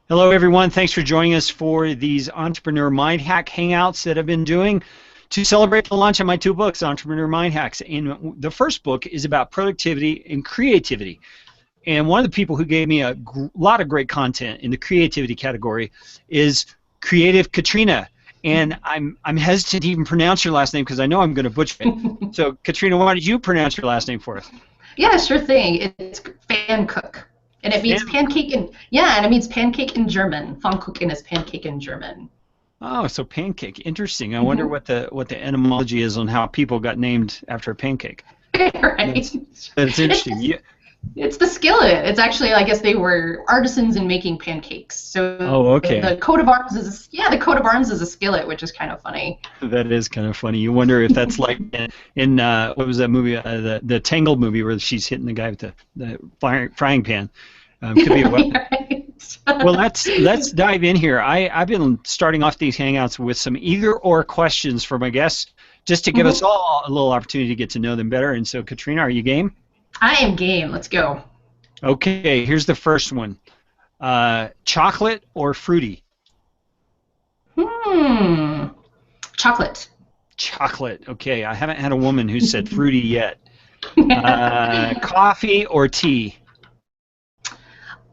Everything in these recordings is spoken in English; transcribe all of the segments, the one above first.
Hello, everyone. Thanks for joining us for these Entrepreneur Mind Hack Hangouts that I've been doing to celebrate the launch of my two books, Entrepreneur Mind Hacks. And the first book is about productivity and creativity. And one of the people who gave me a lot of great content in the creativity category is Creative Katrina. And I'm hesitant to even pronounce your last name because I know I'm going to butcher it. So, Katrina, why don't you pronounce your last name for us? Yeah, sure thing. It's Pfannkuch. And it means pancake in, yeah, and it means pancake in German. Pfannkuchen is pancake in German. Oh, so pancake. Interesting. I wonder what the etymology is on how people got named after a pancake. Right. That's interesting. It's the skillet. It's actually, I guess they were artisans in making pancakes. So okay. The coat of arms is the coat of arms is a skillet, which is kind of funny. That is kind of funny. You wonder if that's like in what was that movie, the Tangled movie where she's hitting the guy with the frying pan. Could be a weapon. Right. Well, let's dive in here. I've been starting off these hangouts with some either or questions for my guests, just to give us all a little opportunity to get to know them better. And so, Katrina, are you game? I am game. Let's go. Okay, here's the first one. Chocolate or fruity? Chocolate. Chocolate. Okay, I haven't had a woman who said fruity yet. Coffee or tea?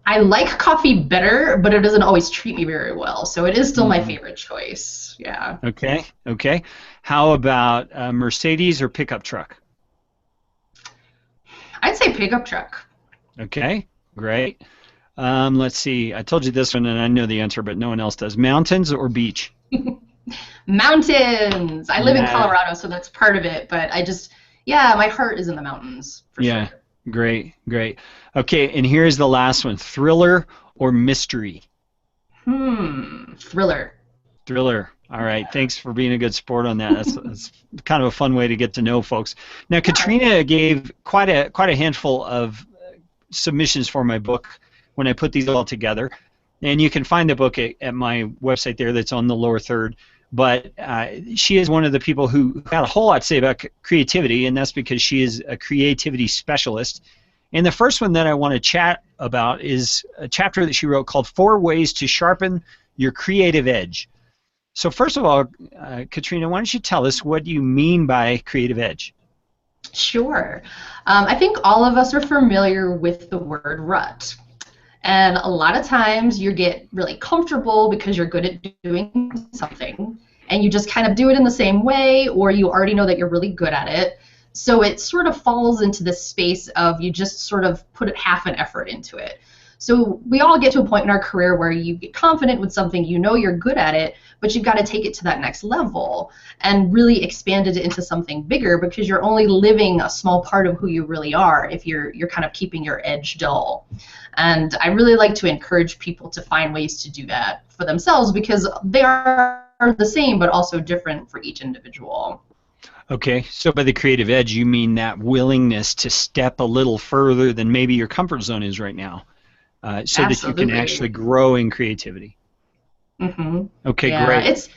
I like coffee better, but it doesn't always treat me very well, so it is still my favorite choice. Yeah. Okay. How about Mercedes or pickup truck? I'd say pickup truck. Okay, great. Let's see. I told you this one, and I know the answer, but no one else does. Mountains or beach? Mountains. I live in Colorado, so that's part of it. But my heart is in the mountains. For sure. Great. Okay, and here's the last one. Thriller or mystery? Thriller. Thriller. All right. Thanks for being a good sport on that. That's kind of a fun way to get to know folks. Now, Katrina gave quite a handful of submissions for my book when I put these all together, and you can find the book at my website there. That's on the lower third. But she is one of the people who got a whole lot to say about creativity, and that's because she is a creativity specialist. And the first one that I want to chat about is a chapter that she wrote called 4 Ways to Sharpen Your Creative Edge. So first of all, Katrina, why don't you tell us what you mean by creative edge? Sure. I think all of us are familiar with the word rut. And a lot of times you get really comfortable because you're good at doing something, and you just kind of do it in the same way, or you already know that you're really good at it. So it sort of falls into this space of you just sort of put half an effort into it. So we all get to a point in our career where you get confident with something, you know you're good at it, but you've got to take it to that next level and really expand it into something bigger, because you're only living a small part of who you really are if you're kind of keeping your edge dull. And I really like to encourage people to find ways to do that for themselves, because they are the same but also different for each individual. Okay, so by the creative edge, you mean that willingness to step a little further than maybe your comfort zone is right now, so Absolutely. that you can actually grow in creativity. Okay, great.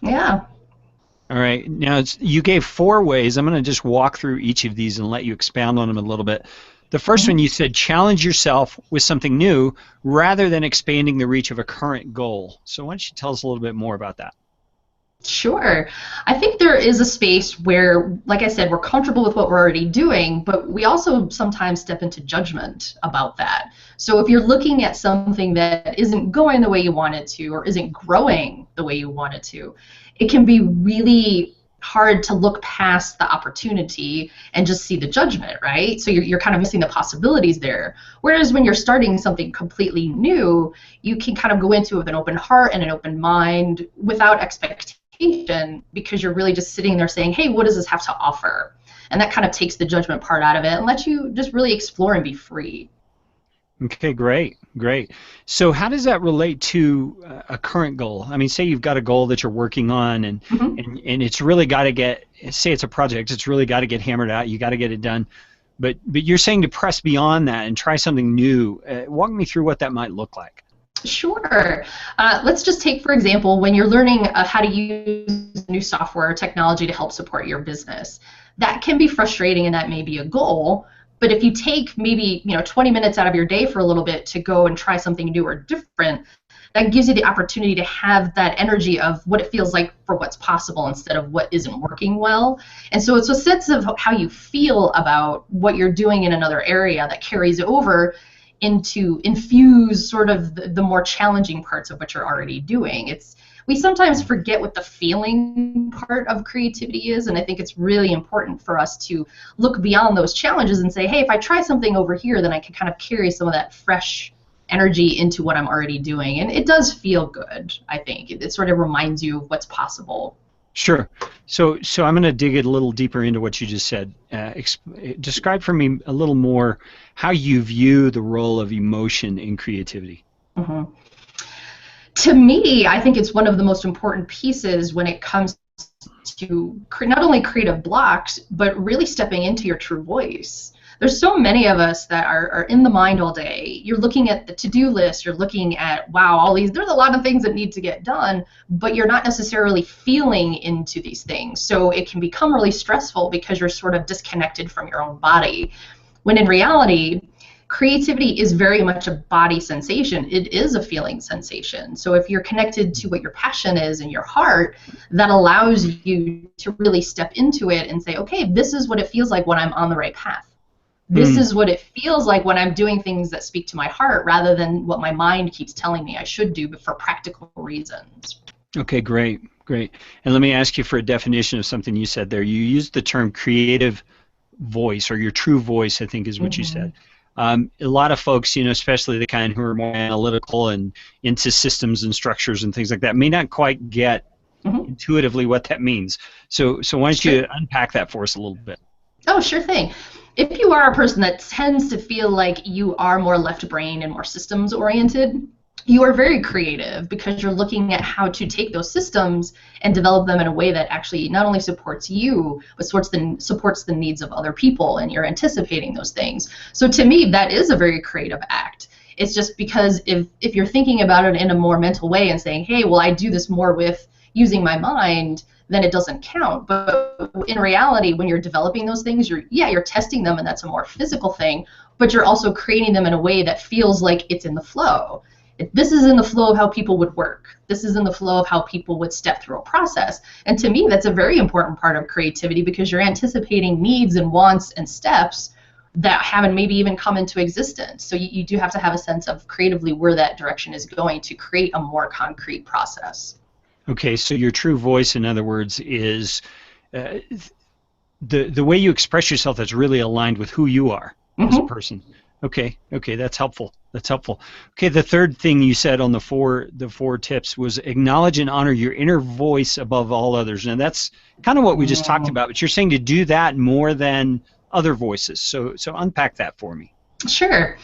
All right, now you gave 4 ways. I'm going to just walk through each of these and let you expound on them a little bit. The first one, you said challenge yourself with something new rather than expanding the reach of a current goal. So why don't you tell us a little bit more about that? Sure. I think there is a space where, like I said, we're comfortable with what we're already doing, but we also sometimes step into judgment about that. So if you're looking at something that isn't going the way you want it to, or isn't growing the way you want it to, it can be really hard to look past the opportunity and just see the judgment, right? So you're kind of missing the possibilities there. Whereas when you're starting something completely new, you can kind of go into it with an open heart and an open mind without expectation, because you're really just sitting there saying, hey, what does this have to offer? And that kind of takes the judgment part out of it and lets you just really explore and be free. Okay, great. So how does that relate to a current goal? I mean, say you've got a goal that you're working on, and it's really got to get, say it's a project, it's really got to get hammered out, you got to get it done. But you're saying to press beyond that and try something new. Walk me through what that might look like. Sure. Let's just take, for example, when you're learning how to use new software or technology to help support your business. That can be frustrating, and that may be a goal. But if you take maybe 20 minutes out of your day for a little bit to go and try something new or different, that gives you the opportunity to have that energy of what it feels like for what's possible instead of what isn't working well. And so it's a sense of how you feel about what you're doing in another area that carries over into infuse sort of the more challenging parts of what you're already doing. We sometimes forget what the feeling part of creativity is, and I think it's really important for us to look beyond those challenges and say, hey, if I try something over here, then I can kind of carry some of that fresh energy into what I'm already doing. And it does feel good, I think. It sort of reminds you of what's possible. Sure. So I'm going to dig a little deeper into what you just said. Describe for me a little more how you view the role of emotion in creativity. Mm-hmm. To me, I think it's one of the most important pieces when it comes to not only creative blocks, but really stepping into your true voice. There's so many of us that are in the mind all day. You're looking at the to-do list, you're looking at, wow, there's a lot of things that need to get done, but you're not necessarily feeling into these things. So it can become really stressful because you're sort of disconnected from your own body. When in reality, creativity is very much a body sensation. It is a feeling sensation. So if you're connected to what your passion is in your heart, that allows you to really step into it and say, okay, this is what it feels like when I'm on the right path. This is what it feels like when I'm doing things that speak to my heart rather than what my mind keeps telling me I should do, but for practical reasons. Okay, great. And let me ask you for a definition of something you said there. You used the term creative voice, or your true voice, I think is what you said. A lot of folks, especially the kind who are more analytical and into systems and structures and things like that, may not quite get intuitively what that means. So why don't you unpack that for us a little bit? Oh, sure thing. If you are a person that tends to feel like you are more left brain and more systems oriented, you are very creative because you're looking at how to take those systems and develop them in a way that actually not only supports you, but supports the needs of other people, and you're anticipating those things. So to me, that is a very creative act. It's just because if you're thinking about it in a more mental way and saying, hey, well, I do this more with using my mind, then it doesn't count. But in reality, when you're developing those things, you're testing them, and that's a more physical thing, but you're also creating them in a way that feels like it's in the flow. This is in the flow of how people would work. This is in the flow of how people would step through a process. And to me, that's a very important part of creativity because you're anticipating needs and wants and steps that haven't maybe even come into existence. So you do have to have a sense of creatively where that direction is going to create a more concrete process. Okay, so your true voice, in other words, is the way you express yourself that's really aligned with who you are as a person. Okay, that's helpful. Okay, the third thing you said on the four tips was acknowledge and honor your inner voice above all others. Now that's kind of what we just talked about, but you're saying to do that more than other voices. So unpack that for me. Sure.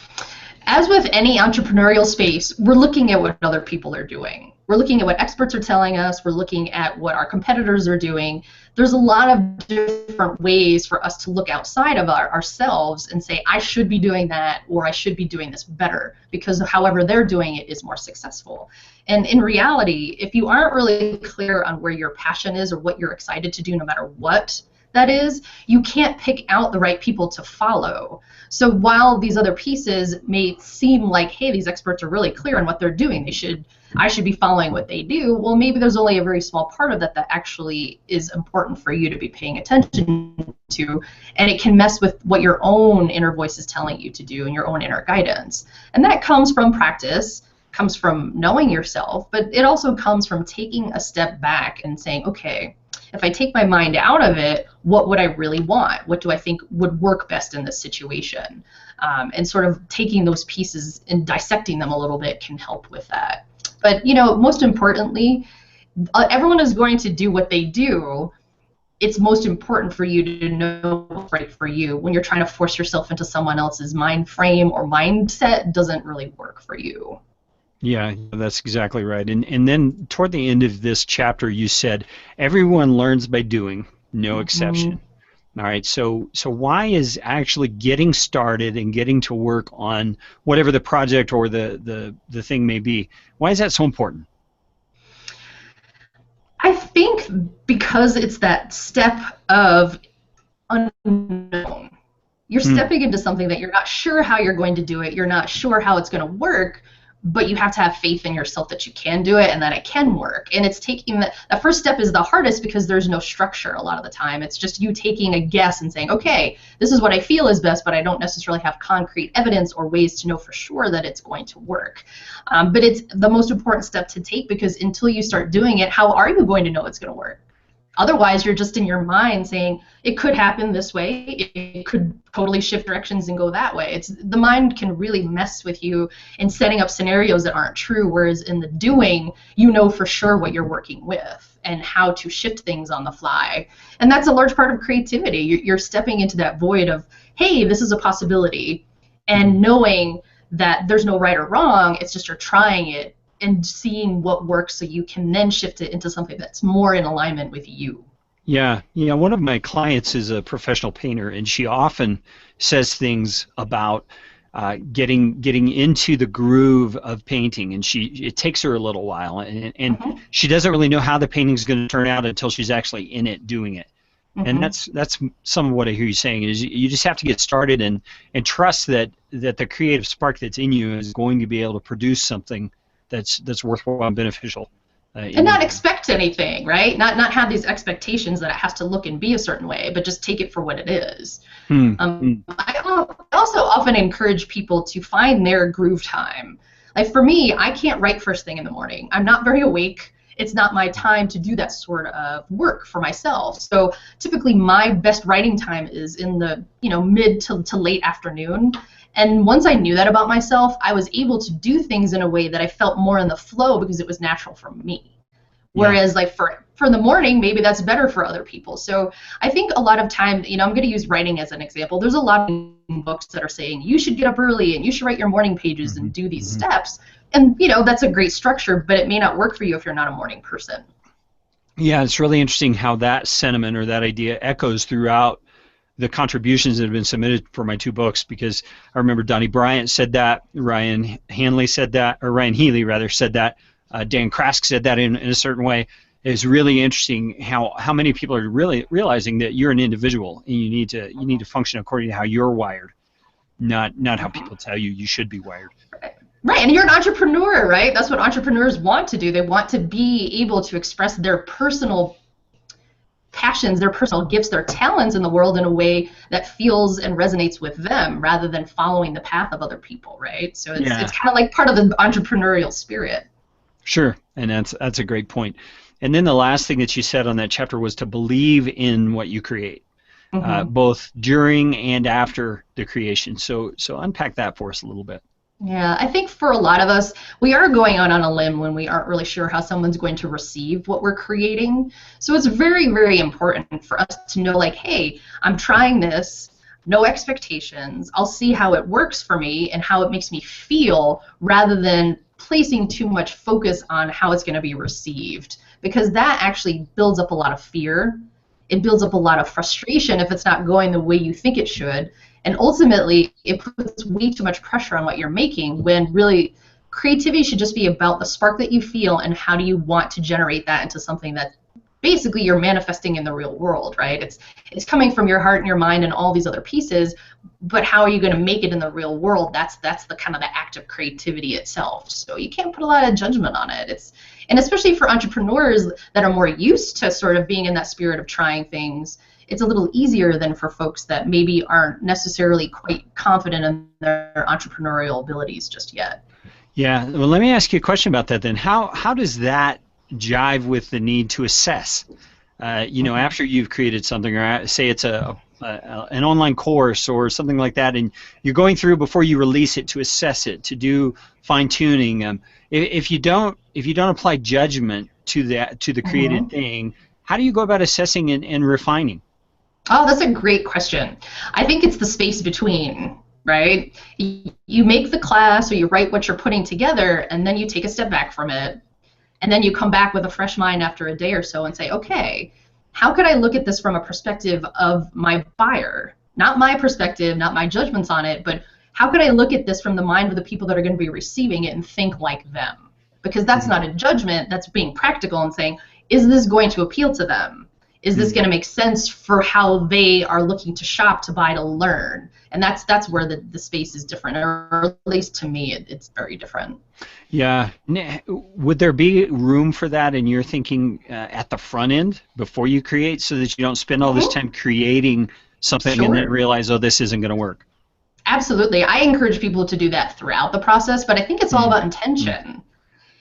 As with any entrepreneurial space, we're looking at what other people are doing. We're looking at what experts are telling us. We're looking at what our competitors are doing. There's a lot of different ways for us to look outside of ourselves and say, I should be doing that, or I should be doing this better, because however they're doing it is more successful. And in reality, if you aren't really clear on where your passion is or what you're excited to do, no matter what that is, you can't pick out the right people to follow. So while these other pieces may seem like, hey, these experts are really clear on what they're doing, I should be following what they do, well, maybe there's only a very small part of that actually is important for you to be paying attention to, and it can mess with what your own inner voice is telling you to do and your own inner guidance. And that comes from practice, comes from knowing yourself, but it also comes from taking a step back and saying, okay, if I take my mind out of it, what would I really want? What do I think would work best in this situation? And sort of taking those pieces and dissecting them a little bit can help with that. But, most importantly, everyone is going to do what they do. It's most important for you to know what's right for you. When you're trying to force yourself into someone else's mind frame or mindset, doesn't really work for you. Yeah, that's exactly right. And then toward the end of this chapter, you said, everyone learns by doing, no exception. All right, so why is actually getting started and getting to work on whatever the project or the thing may be, why is that so important? I think because it's that step of unknown. You're stepping into something that you're not sure how you're going to do it. You're not sure how it's going to work. but you have to have faith in yourself that you can do it and that it can work. And it's taking the first step is the hardest because there's no structure a lot of the time. It's just you taking a guess and saying, okay, this is what I feel is best, but I don't necessarily have concrete evidence or ways to know for sure that it's going to work. But it's the most important step to take, because until you start doing it, how are you going to know it's going to work? Otherwise, you're just in your mind saying, it could happen this way, it could totally shift directions and go that way. The mind can really mess with you in setting up scenarios that aren't true, whereas in the doing, you know for sure what you're working with and how to shift things on the fly. And that's a large part of creativity. You're stepping into that void of, hey, this is a possibility, and knowing that there's no right or wrong, it's just you're trying it and seeing what works so you can then shift it into something that's more in alignment with you. Yeah, one of my clients is a professional painter, and she often says things about getting into the groove of painting, and it takes her a little while, and she doesn't really know how the painting's going to turn out until she's actually in it doing it. And that's some of what I hear you saying is you just have to get started and trust that the creative spark that's in you is going to be able to produce something that's worthwhile and beneficial. And not expect anything, right? Not have these expectations that it has to look and be a certain way, but just take it for what it is. I also often encourage people to find their groove time. Like for me, I can't write first thing in the morning. I'm not very awake. It's not my time to do that sort of work for myself. So typically my best writing time is in the mid to late afternoon. And once I knew that about myself, I was able to do things in a way that I felt more in the flow because it was natural for me. Whereas like for the morning, maybe that's better for other people. So I think a lot of time, I'm going to use writing as an example. There's a lot of books that are saying you should get up early and you should write your morning pages and do these steps. And that's a great structure, but it may not work for you if you're not a morning person. Yeah, it's really interesting how that sentiment or that idea echoes throughout the contributions that have been submitted for my 2 books, because I remember Donnie Bryant said that, Ryan Healy said that, Dan Krask said that in a certain way. It's really interesting how many people are really realizing that you're an individual and you need to function according to how you're wired, not how people tell you should be wired. Right, and you're an entrepreneur, right? That's what entrepreneurs want to do. They want to be able to express their personal passions, their personal gifts, their talents in the world in a way that feels and resonates with them rather than following the path of other people, right? So it's kind of like part of the entrepreneurial spirit. Sure, and that's a great point. And then the last thing that you said on that chapter was to believe in what you create, both during and after the creation. So unpack that for us a little bit. Yeah, I think for a lot of us, we are going out on a limb when we aren't really sure how someone's going to receive what we're creating. So it's very, very important for us to know, like, hey, I'm trying this, no expectations. I'll see how it works for me and how it makes me feel, rather than placing too much focus on how it's going to be received, because that actually builds up a lot of fear. It builds up a lot of frustration if it's not going the way you think it should. And ultimately, it puts way too much pressure on what you're making, when really creativity should just be about the spark that you feel and how do you want to generate that into something that basically you're manifesting in the real world, right? It's coming from your heart and your mind and all these other pieces, but how are you going to make it in the real world? That's the kind of the act of creativity itself. So you can't put a lot of judgment on it. And especially for entrepreneurs that are more used to sort of being in that spirit of trying things, it's a little easier than for folks that maybe aren't necessarily quite confident in their entrepreneurial abilities just yet. Yeah, well, let me ask you a question about that then. How does that jive with the need to assess? After you've created something, or say it's an online course or something like that, and you're going through before you release it to assess it, to do fine tuning. If you don't apply judgment to the created thing, how do you go about assessing and refining? Oh, that's a great question. I think it's the space between, right? You make the class or you write what you're putting together, and then you take a step back from it, and then you come back with a fresh mind after a day or so and say, okay, how could I look at this from a perspective of my buyer? Not my perspective, not my judgments on it, but how could I look at this from the mind of the people that are going to be receiving it and think like them? Because that's not a judgment, that's being practical and saying, is this going to appeal to them? Is this going to make sense for how they are looking to shop, to buy, to learn? And that's where the space is different, or at least to me, it's very different. Yeah. Would there be room for that in your thinking at the front end before you create, so that you don't spend all this time creating something and then realize, oh, this isn't going to work? Absolutely. I encourage people to do that throughout the process, but I think it's all about intention.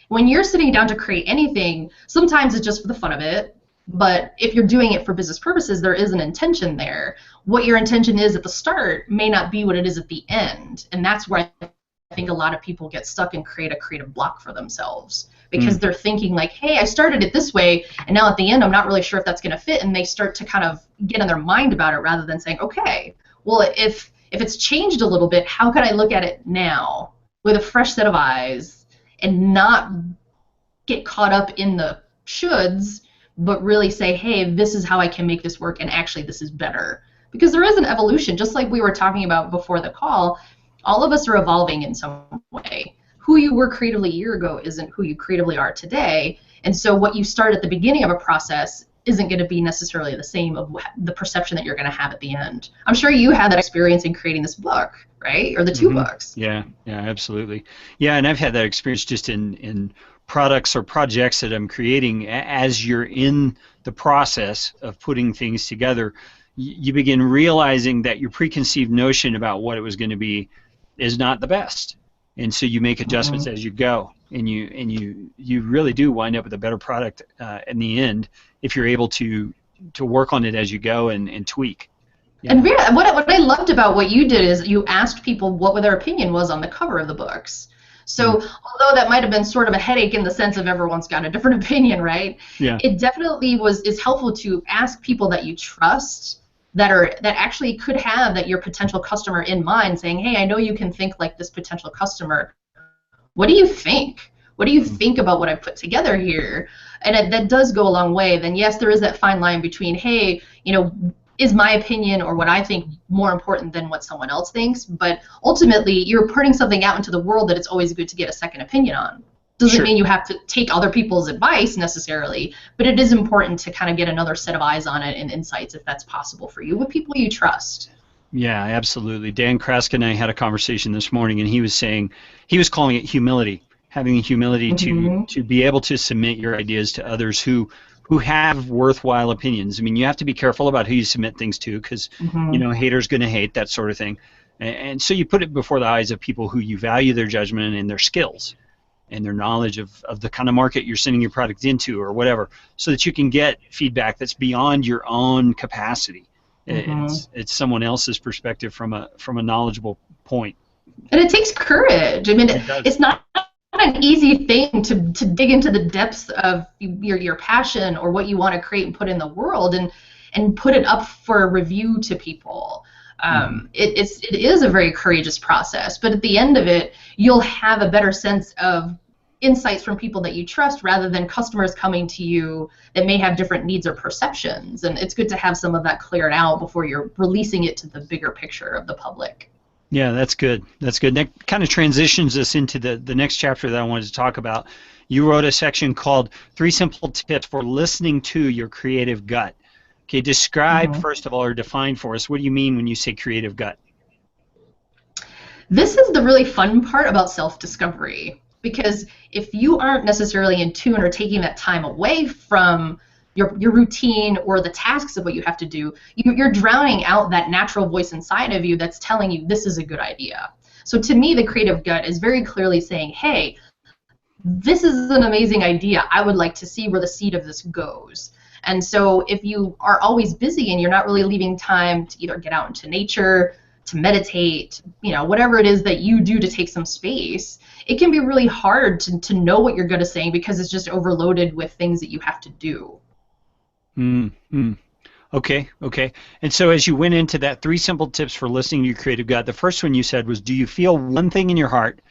When you're sitting down to create anything, sometimes it's just for the fun of it. But if you're doing it for business purposes, there is an intention there. What your intention is at the start may not be what it is at the end. And that's where I think a lot of people get stuck and create a creative block for themselves. Because they're thinking like, hey, I started it this way, and now at the end I'm not really sure if that's going to fit. And they start to kind of get in their mind about it rather than saying, okay, well, if it's changed a little bit, how could I look at it now with a fresh set of eyes and not get caught up in the shoulds, but really say, hey, this is how I can make this work, and actually this is better. Because there is an evolution, just like we were talking about before the call. All of us are evolving in some way. Who you were creatively a year ago isn't who you creatively are today, and so what you start at the beginning of a process isn't going to be necessarily the same of the perception that you're going to have at the end. I'm sure you had that experience in creating this book, right? Or the two books. Yeah, absolutely. Yeah, and I've had that experience just in products or projects that I'm creating. As you're in the process of putting things together, you begin realizing that your preconceived notion about what it was going to be is not the best, and so you make adjustments as you go, and you really do wind up with a better product in the end if you're able to work on it as you go and tweak. Yeah. And what I loved about what you did is you asked people what their opinion was on the cover of the books. So although that might have been sort of a headache in the sense of everyone's got a different opinion, right? Yeah. It definitely is helpful to ask people that you trust that actually could have your potential customer in mind, saying, hey, I know you can think like this potential customer. What do you think? What do you think about what I put together here? And that does go a long way. Then yes, there is that fine line between, hey, is my opinion or what I think more important than what someone else thinks? But ultimately, you're putting something out into the world that it's always good to get a second opinion on. Doesn't mean you have to take other people's advice necessarily, but it is important to kind of get another set of eyes on it and insights, if that's possible for you, with people you trust. Yeah, absolutely. Dan Kraska and I had a conversation this morning, and he was calling it humility, having the humility to be able to submit your ideas to others who have worthwhile opinions. I mean, you have to be careful about who you submit things to, because haters going to hate, that sort of thing. And so you put it before the eyes of people who you value their judgment and their skills and their knowledge of the kind of market you're sending your product into or whatever, so that you can get feedback that's beyond your own capacity. It's someone else's perspective from a knowledgeable point. And it takes courage. I mean, it's not an easy thing to dig into the depths of your passion or what you want to create and put in the world and put it up for review to people. It is a very courageous process, but at the end of it, you'll have a better sense of insights from people that you trust rather than customers coming to you that may have different needs or perceptions. And it's good to have some of that cleared out before you're releasing it to the bigger picture of the public. Yeah, that's good. That's good. That kind of transitions us into the next chapter that I wanted to talk about. You wrote a section called 3 Simple Tips for Listening to Your Creative Gut. Okay, describe, first of all, or define for us, what do you mean when you say creative gut? This is the really fun part about self-discovery, because if you aren't necessarily in tune or taking that time away from your routine or the tasks of what you have to do, you're drowning out that natural voice inside of you that's telling you this is a good idea. So to me, the creative gut is very clearly saying, hey, this is an amazing idea. I would like to see where the seed of this goes. And so if you are always busy and you're not really leaving time to either get out into nature, to meditate, whatever it is that you do to take some space, it can be really hard to know what your gut is saying because it's just overloaded with things that you have to do. Okay. And so as you went into that 3 simple tips for listening to your creative gut, the first one you said was, do you feel one thing in your heart,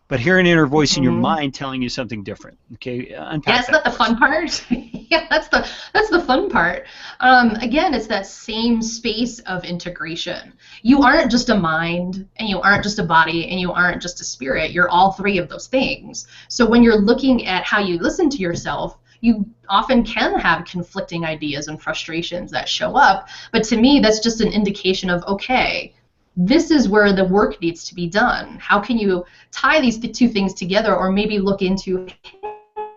but hear an inner voice in your mind telling you something different? Okay, unpack Isn't that the fun part? Yeah, that's the fun part. Again, it's that same space of integration. You aren't just a mind, and you aren't just a body, and you aren't just a spirit. You're all 3 of those things. So when you're looking at how you listen to yourself, you often can have conflicting ideas and frustrations that show up. But to me, that's just an indication of, okay, this is where the work needs to be done. How can you tie these two things together, or maybe look into,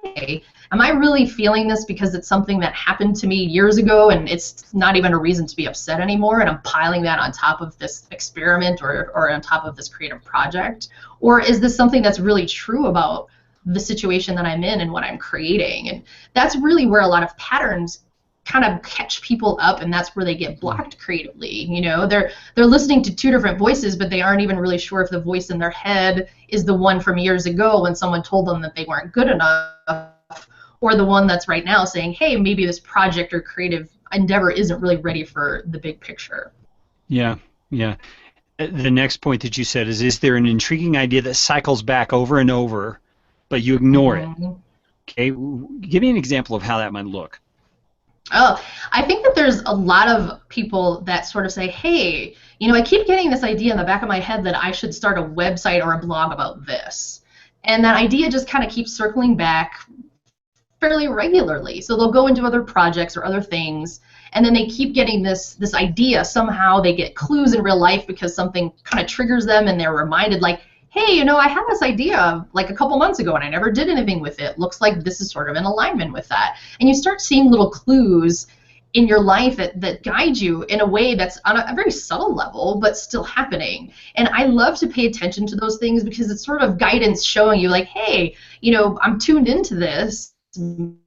hey, am I really feeling this because it's something that happened to me years ago and it's not even a reason to be upset anymore, and I'm piling that on top of this experiment or on top of this creative project? Or is this something that's really true about the situation that I'm in and what I'm creating? And that's really where a lot of patterns kind of catch people up, and that's where they get blocked creatively. You know, they're listening to two different voices, but they aren't even really sure if the voice in their head is the one from years ago when someone told them that they weren't good enough, or the one that's right now saying, hey, maybe this project or creative endeavor isn't really ready for the big picture. Yeah, yeah. The next point that you said is there an intriguing idea that cycles back over and over, but you ignore it? Okay, give me an example of how that might look. Oh, I think that there's a lot of people that sort of say, hey, you know, I keep getting this idea in the back of my head that I should start a website or a blog about this. And that idea just kind of keeps circling back fairly regularly. So they'll go into other projects or other things, and then they keep getting this idea. Somehow they get clues in real life because something kind of triggers them, and they're reminded, like, hey, you know, I had this idea like a couple months ago and I never did anything with it. Looks like this is sort of in alignment with that. And you start seeing little clues in your life that guide you in a way that's on a very subtle level, but still happening. And I love to pay attention to those things because it's sort of guidance showing you, like, hey, you know, I'm tuned into this.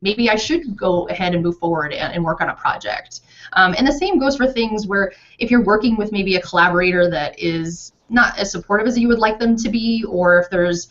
Maybe I should go ahead and move forward and work on a project. And the same goes for things where if you're working with maybe a collaborator that is not as supportive as you would like them to be, or if there's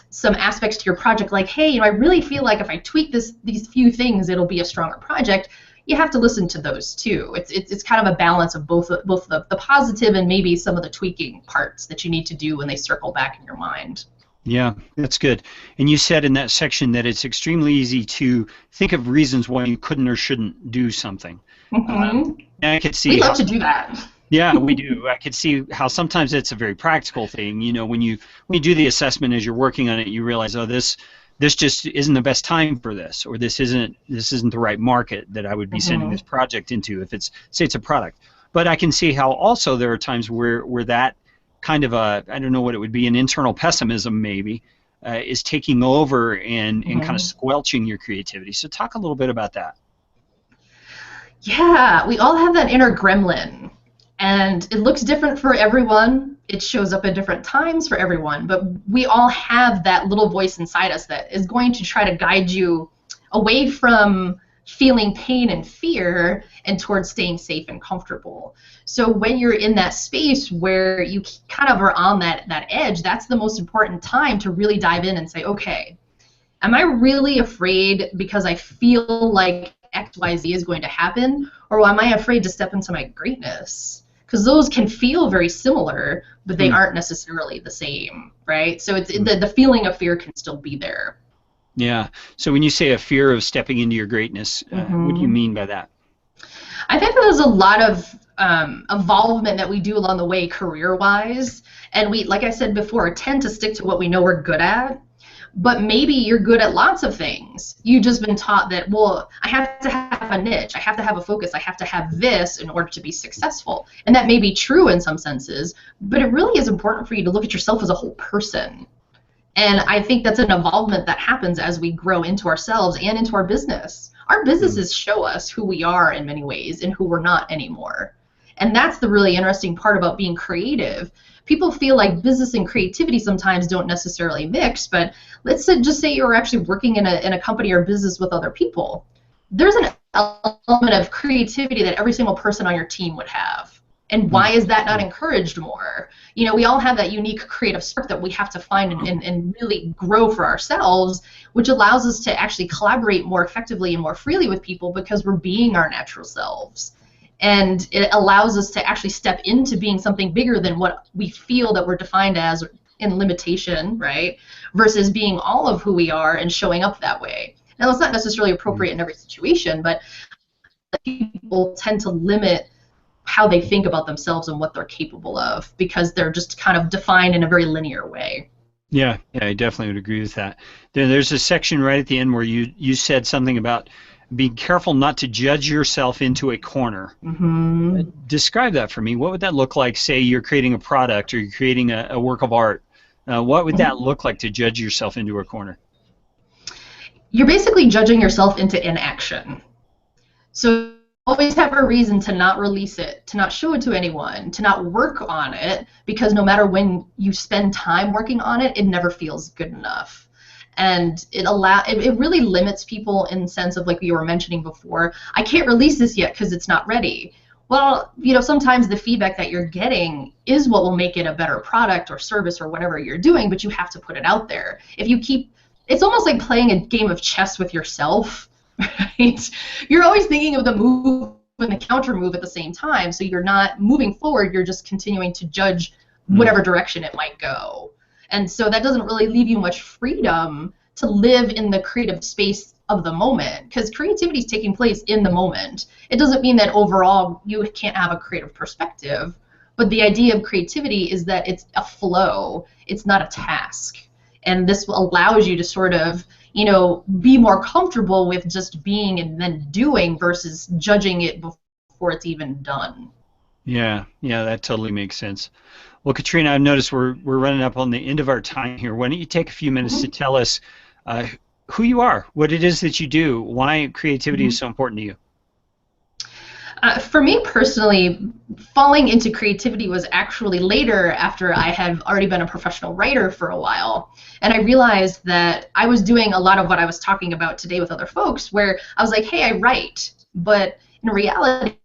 some aspects to your project like, hey, you know, I really feel like if I tweak these few things, it'll be a stronger project. You have to listen to those too. It's kind of a balance of both the positive and maybe some of the tweaking parts that you need to do when they circle back in your mind. Yeah, that's good. And you said in that section that it's extremely easy to think of reasons why you couldn't or shouldn't do something. And I could see we love to do that. Yeah, we do. I could see how sometimes it's a very practical thing. You know, when you do the assessment as you're working on it, you realize, oh, this just isn't the best time for this, or this isn't the right market that I would be sending this project into if it's, say, it's a product. But I can see how also there are times where that kind of a, I don't know what it would be, an internal pessimism maybe, is taking over and kind of squelching your creativity. So talk a little bit about that. Yeah, we all have that inner gremlin. And it looks different for everyone. It shows up at different times for everyone. But we all have that little voice inside us that is going to try to guide you away from feeling pain and fear and towards staying safe and comfortable. So when you're in that space where you kind of are on that edge, that's the most important time to really dive in and say, okay, am I really afraid because I feel like XYZ is going to happen, or am I afraid to step into my greatness? Because those can feel very similar, but they aren't necessarily the same, right? So it's the feeling of fear can still be there. Yeah. So when you say a fear of stepping into your greatness, what do you mean by that? I think that there's a lot of evolvement that we do along the way career-wise, and we, like I said before, tend to stick to what we know we're good at. But maybe you're good at lots of things. You've just been taught that, well, I have to have a niche, I have to have a focus, I have to have this in order to be successful. And that may be true in some senses, but it really is important for you to look at yourself as a whole person. And I think that's an evolvement that happens as we grow into ourselves and into our business. Our businesses show us who we are in many ways and who we're not anymore. And that's the really interesting part about being creative. People feel like business and creativity sometimes don't necessarily mix, but let's just say you're actually working in a company or business with other people. There's an element of creativity that every single person on your team would have. And why is that not encouraged more? You know, we all have that unique creative spark that we have to find and really grow for ourselves, which allows us to actually collaborate more effectively and more freely with people because we're being our natural selves. And it allows us to actually step into being something bigger than what we feel that we're defined as in limitation, right? Versus being all of who we are and showing up that way. Now, it's not necessarily appropriate in every situation, but people tend to limit how they think about themselves and what they're capable of because they're just kind of defined in a very linear way. Yeah, I definitely would agree with that. There's a section right at the end where you said something about being careful not to judge yourself into a corner. Hmm. Describe that for me. What would that look like? Say you're creating a product or you're creating a work of art. What would that look like to judge yourself into a corner? You're basically judging yourself into inaction. So always have a reason to not release it, to not show it to anyone, to not work on it, because no matter when you spend time working on it, it never feels good enough. And it really limits people in the sense of, like you were mentioning before, I can't release this yet because it's not ready. Well, sometimes the feedback that you're getting is what will make it a better product or service or whatever you're doing, but you have to put it out there. If you keep, it's almost like playing a game of chess with yourself, right? You're always thinking of the move and the counter move at the same time, so you're not moving forward, you're just continuing to judge Mm. whatever direction it might go. And so that doesn't really leave you much freedom to live in the creative space of the moment, because creativity is taking place in the moment. It doesn't mean that overall you can't have a creative perspective, but the idea of creativity is that it's a flow, it's not a task. And this allows you to sort of, be more comfortable with just being and then doing versus judging it before it's even done. Yeah, that totally makes sense. Well, Katrina, I've noticed we're running up on the end of our time here. Why don't you take a few minutes to Mhm. tell us uh, who you are, what it is that you do, why creativity is Mhm. so important to you? For me personally, falling into creativity was actually later after I had already been a professional writer for a while. And I realized that I was doing a lot of what I was talking about today with other folks, where I was like, hey, I write, but in reality,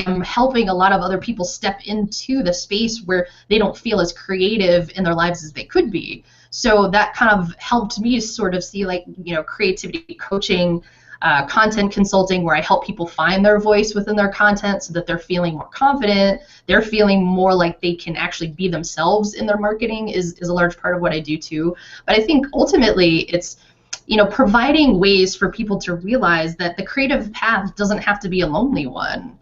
I'm helping a lot of other people step into the space where they don't feel as creative in their lives as they could be. So that kind of helped me sort of see, like, creativity coaching, content consulting, where I help people find their voice within their content so that they're feeling more confident, they're feeling more like they can actually be themselves in their marketing is a large part of what I do too. But I think ultimately it's, providing ways for people to realize that the creative path doesn't have to be a lonely one.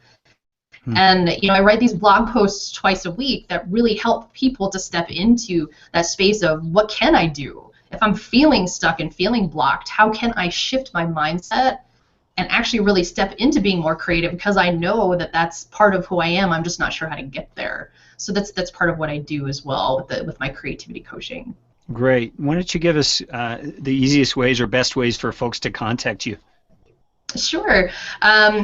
Hmm. And I write these blog posts twice a week that really help people to step into that space of, what can I do? If I'm feeling stuck and feeling blocked, how can I shift my mindset and actually really step into being more creative, because I know that that's part of who I am. I'm just not sure how to get there. So that's part of what I do as well with my creativity coaching. Great. Why don't you give us the easiest ways or best ways for folks to contact you? Sure.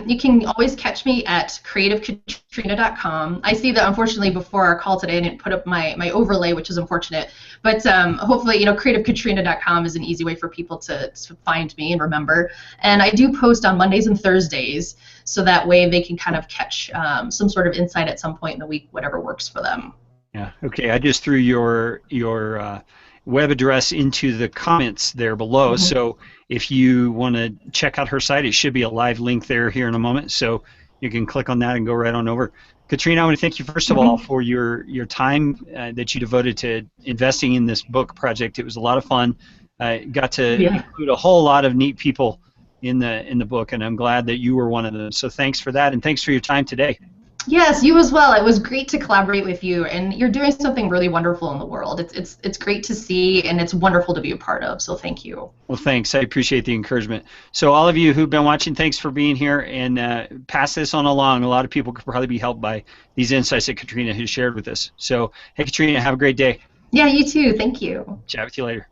You can always catch me at creativekatrina.com. I see that unfortunately before our call today I didn't put up my overlay, which is unfortunate. But hopefully, creativekatrina.com is an easy way for people to find me and remember. And I do post on Mondays and Thursdays, so that way they can kind of catch some sort of insight at some point in the week, whatever works for them. Yeah. Okay. I just threw your web address into the comments there below. Mhm. So if you want to check out her site, it should be a live link there here in a moment. So you can click on that and go right on over. Katrina, I want to thank you first of all Mhm. for your time that you devoted to investing in this book project. It was a lot of fun. Got to Yeah. include a whole lot of neat people in the book, and I'm glad that you were one of them. So thanks for that, and thanks for your time today. Yes, you as well. It was great to collaborate with you, and you're doing something really wonderful in the world. It's great to see, and it's wonderful to be a part of. So thank you. Well, thanks. I appreciate the encouragement. So, all of you who've been watching, thanks for being here, and pass this on along. A lot of people could probably be helped by these insights that Katrina has shared with us. So, hey, Katrina, have a great day. Yeah, you too. Thank you. Chat with you later.